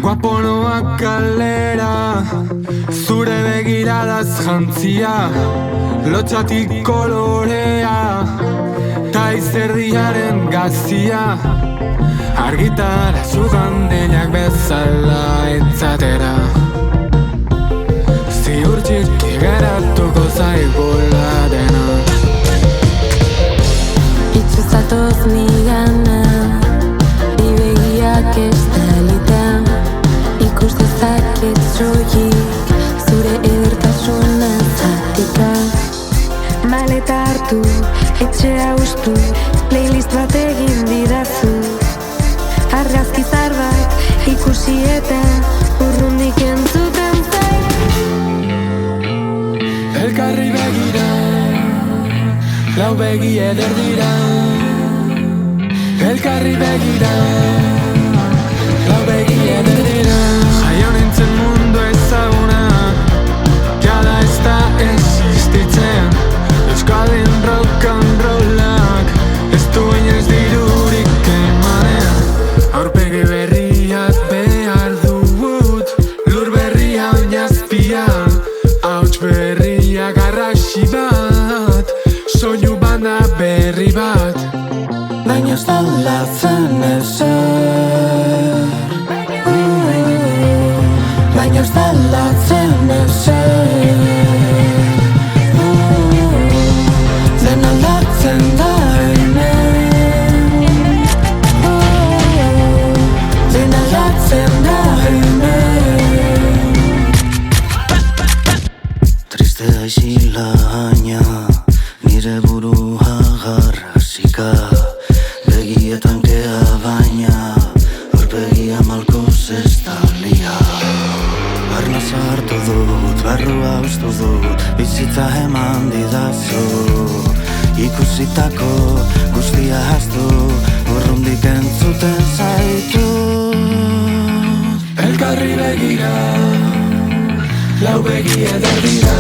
Guaponoak kalera, zure begiradaz jantzia, lotxatik kolorea, ta izerdiaren gazia, argitara sugandeiak bezala entzatera. Ziur txiki geratuko zaigula dena. Itxuzatoz nigana, ibegiak estalita, ikus dezaket soilik zure edertasuna zatika. Maleta hartu, etxea ustu, playlist bat egin didazu. Argazki zar bat ikusi eta urrundik entzuten zait. Elkarri begira, lau begi eder dira. Elkarri begira, lau begi eder dira. Jaio nintzen mundu ezaguna, jada ez da existitzen. Euskadin rock and rollak, ez du inoiz dirurik emanen. Aurpegi berriak behar dut, lur berria oinazpian, hauts berria garrasi bat, soinu banda berri bat. Baina ez da aldatzen ezer, baina ez da aldatzen ezer. Dena aldatzen da hemen, dena aldatzen da hemen. Triste da isila haina, nire burua garrasika. Begietan kea baina, aurpegia malkoz ez da lia. Barna sartu dut, barrua ustu dut, bizitza eman didazu. Ikusitako guztia haztu, urrundik entzuten zaitu. Elkarri begira, lau begi eder dira.